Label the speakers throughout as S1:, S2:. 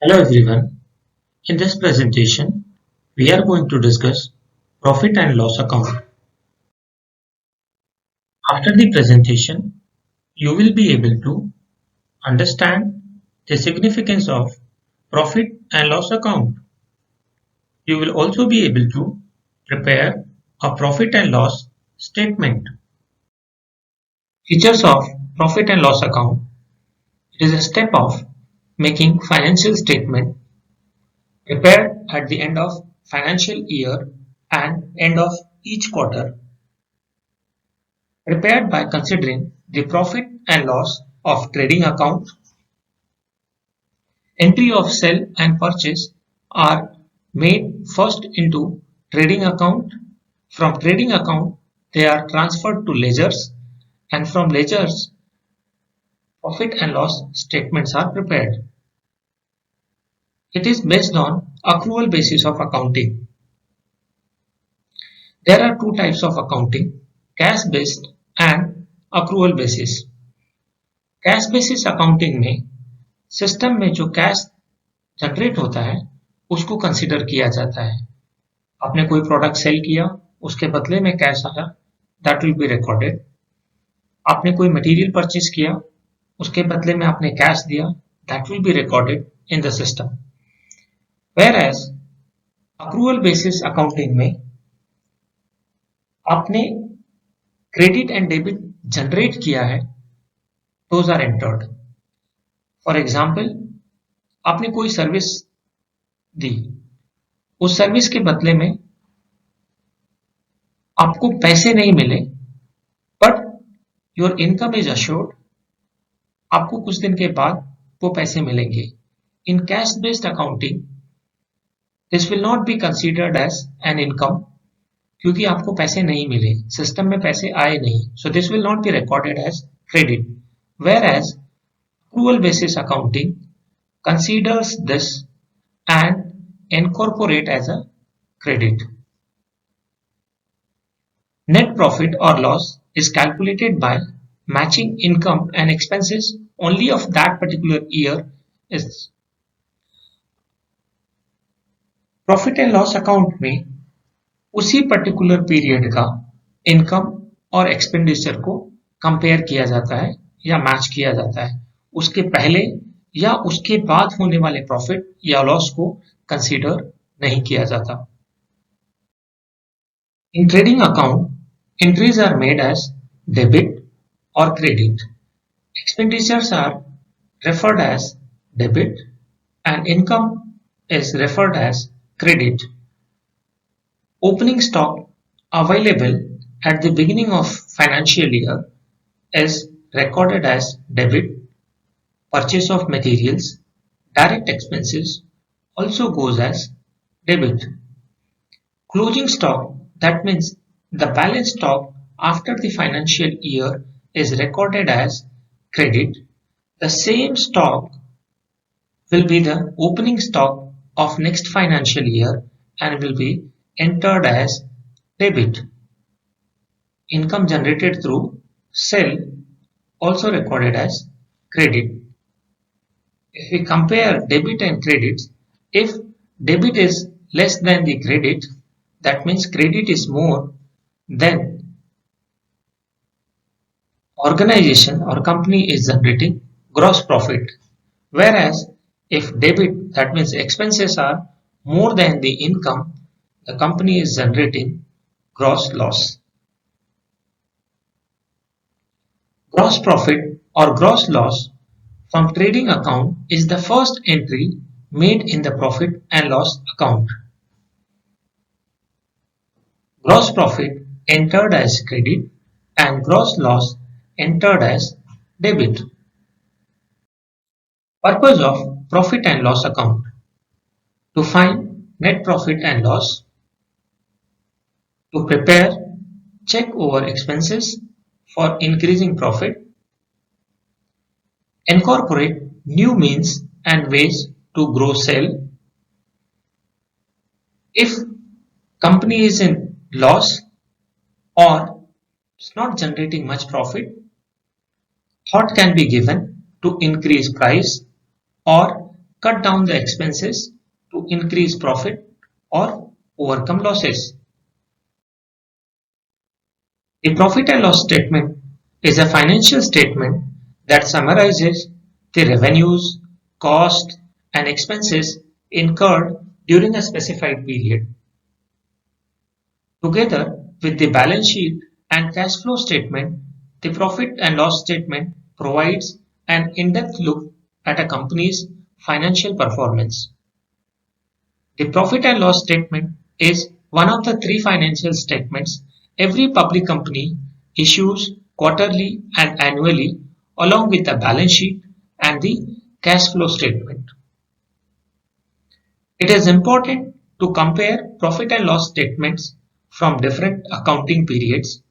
S1: Hello everyone. In this presentation, we are going to discuss profit and loss account. After the presentation, you will be able to understand the significance of profit and loss account. You will also be able to prepare a profit and loss statement. Features of profit and loss account. It is a step of making financial statement prepared at the end of financial year and end of each quarter, prepared by considering the profit and loss of trading account. Entry of sell and purchase are made first into trading account. From trading account, they are transferred to ledgers, and from ledgers, profit and loss statements are prepared. It is based on accrual basis of accounting. There are two types of accounting, cash based and accrual basis. Cash basis accounting में system में जो cash generate होता है उसको consider किया जाता है. आपने कोई प्रोडक्ट सेल किया, उसके बदले में कैश आया, दैट विल बी रिकॉर्डेड. आपने कोई मटेरियल परचेज किया, उसके बदले में आपने कैश दिया, that will be recorded in the system. Whereas accrual basis accounting में आपने क्रेडिट एंड डेबिट जनरेट किया है, those are entered. For example, आपने कोई सर्विस दी, उस सर्विस के बदले में आपको पैसे नहीं मिले, but your income is assured, आपको कुछ दिन के बाद वो पैसे मिलेंगे. In cash based accounting this will not be considered as an income, क्योंकि आपको पैसे नहीं मिले, सिस्टम में पैसे आए नहीं, so this will not be recorded as credit. Whereas accrual basis accounting considers this and incorporate as a credit. Net profit or loss is calculated by matching income and expenses only of that particular year. Is profit and loss account में उसी particular period का income और expenditure को compare किया जाता है या match किया जाता है. उसके पहले या उसके बाद होने वाले प्रॉफिट या लॉस को कंसीडर नहीं किया जाता. In trading account entries are made as debit और credit. Expenditures are referred as debit and income is referred as credit. Opening stock available at the beginning of financial year is recorded as debit. Purchase of materials, direct expenses also goes as debit. Closing stock, that means the balance stock after the financial year, is recorded as credit. The same stock will be the opening stock of next financial year and will be entered as debit. Income generated through sale also recorded as credit. If we compare debit and credits, if debit is less than the credit, that means credit is more, then organization or company is generating gross profit. Whereas if debit, that means expenses are more than the income, the company is generating gross loss. Gross profit or gross loss from trading account is the first entry made in the profit and loss account. Gross profit entered as credit and gross loss entered as debit. Purpose of profit and loss account: to find net profit and loss, to prepare check over expenses for increasing profit, incorporate new means and ways to grow sale. If company is in loss or is not generating much profit, thought can be given to increase price or cut down the expenses to increase profit or overcome losses. The profit and loss statement is a financial statement that summarizes the revenues, costs, and expenses incurred during a specified period. Together with the balance sheet and cash flow statement, the profit and loss statement provides an in-depth look at a company's financial performance. The profit and loss statement is one of the three financial statements every public company issues quarterly and annually, along with the balance sheet and the cash flow statement. It is important to compare profit and loss statements from different accounting periods,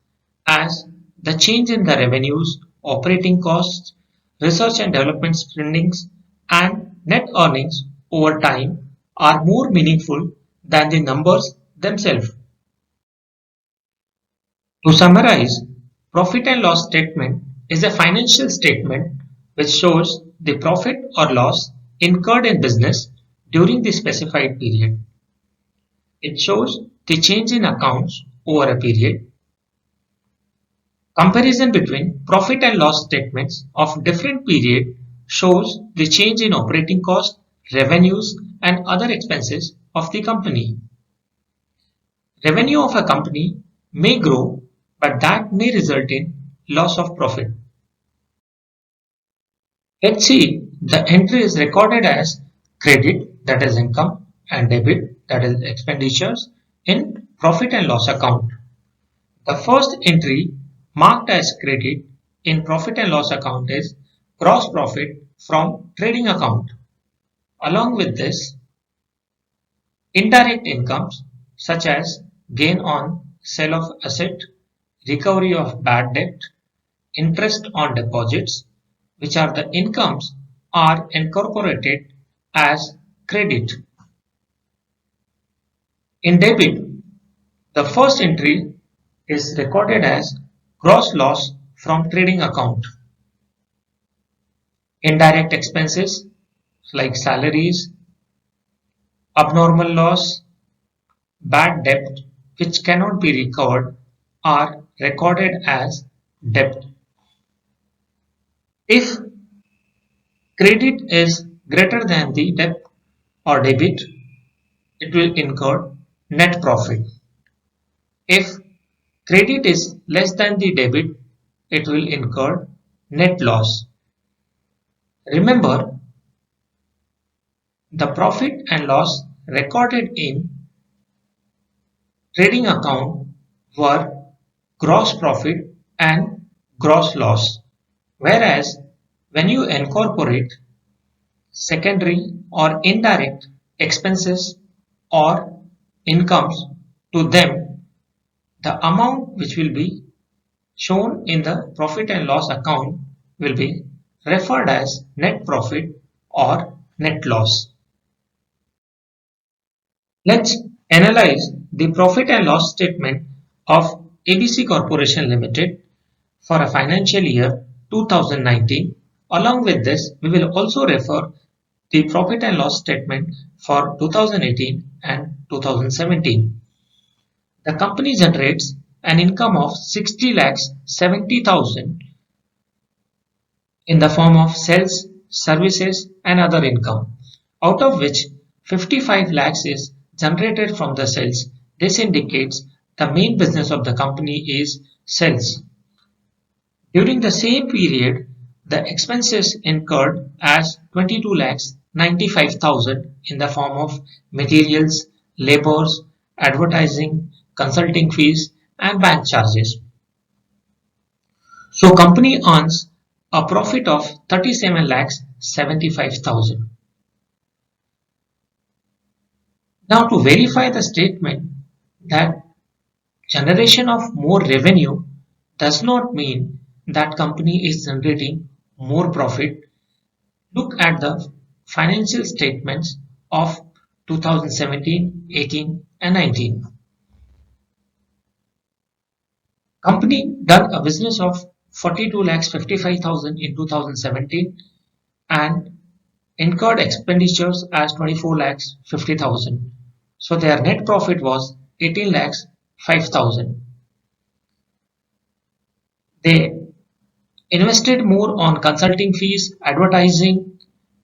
S1: as the change in the revenues, operating costs, research and development spendings, and net earnings over time are more meaningful than the numbers themselves. To summarize, profit and loss statement is a financial statement which shows the profit or loss incurred in business during the specified period. It shows the change in accounts over a period. Comparison between profit and loss statements of different period shows the change in operating costs, revenues, and other expenses of the company. Revenue of a company may grow, but that may result in loss of profit. Let's see, the entry is recorded as credit, that is income, and debit, that is expenditures, in profit and loss account. The first entry marked as credit in profit and loss account is gross profit from trading account. Along with this, indirect incomes such as gain on sale of asset, recovery of bad debt, interest on deposits, which are the incomes, are incorporated as credit. In debit, the first entry is recorded as gross loss from trading account. Indirect expenses like salaries, abnormal loss, bad debt which cannot be recovered are recorded as debt. If credit is greater than the debt or debit, it will incur net profit. If credit is less than the debit, it will incur net loss. Remember, the profit and loss recorded in trading account were gross profit and gross loss, whereas when you incorporate secondary or indirect expenses or incomes to them, the amount which will be shown in the profit and loss account will be referred as net profit or net loss. Let's analyze the profit and loss statement of ABC Corporation Limited for a financial year 2019. Along with this, we will also refer the profit and loss statement for 2018 and 2017. The company generates an income of 60 lakhs 70,000 in the form of sales, services and other income, out of which 55 lakhs is generated from the sales. This indicates the main business of the company is sales. During the same period, the expenses incurred as 22 lakhs 95,000 in the form of materials, labors, advertising, consulting fees and bank charges. So company earns a profit of 37 lakhs 75,000. Now to verify the statement that generation of more revenue does not mean that company is generating more profit, look at the financial statements of 2017, 18 and 19. Company done a business of 42 lakhs 55,000 in 2017 and incurred expenditures as 24 lakhs 50,000. So their net profit was 18 lakhs 5,000. They invested more on consulting fees, advertising,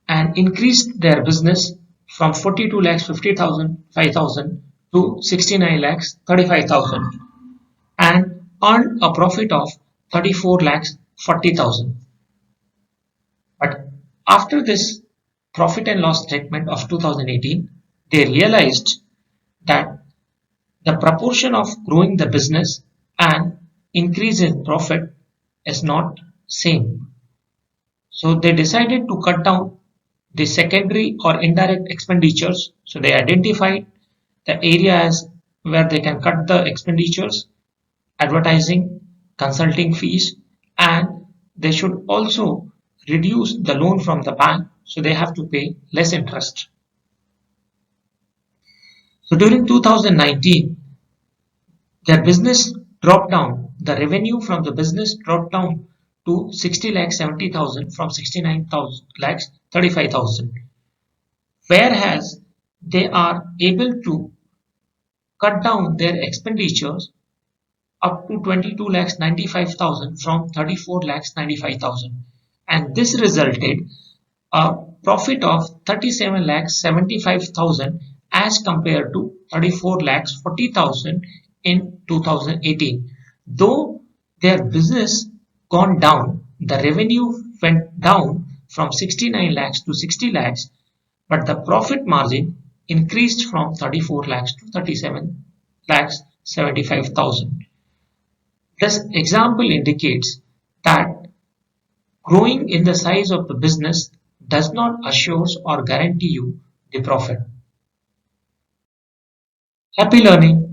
S1: and increased their business from 42 lakhs 50,000 5,000 to 69 lakhs 35,000 and earned a profit of 34 lakhs 40,000. But after this profit and loss statement of 2018, they realized that the proportion of growing the business and increase in profit is not same. So they decided to cut down the secondary or indirect expenditures. So they identified the areas where they can cut the expenditures, advertising, consulting fees, and they should also reduce the loan from the bank so they have to pay less interest. So during 2019, their business dropped down. The revenue from the business dropped down to 60 lakhs 70,000 from 69,000 lakhs 35,000. Whereas they are able to cut down their expenditures up to 22 lakhs 95,000 from 34 lakhs 95,000, and this resulted a profit of 37 lakhs 75,000 as compared to 34 lakhs 40,000 in 2018. Though their business gone down, the revenue went down from 69 lakhs to 60 lakhs, but the profit margin increased from 34 lakhs to 37 lakhs 75,000. This example indicates that growing in the size of the business does not assure or guarantee you the profit. Happy learning!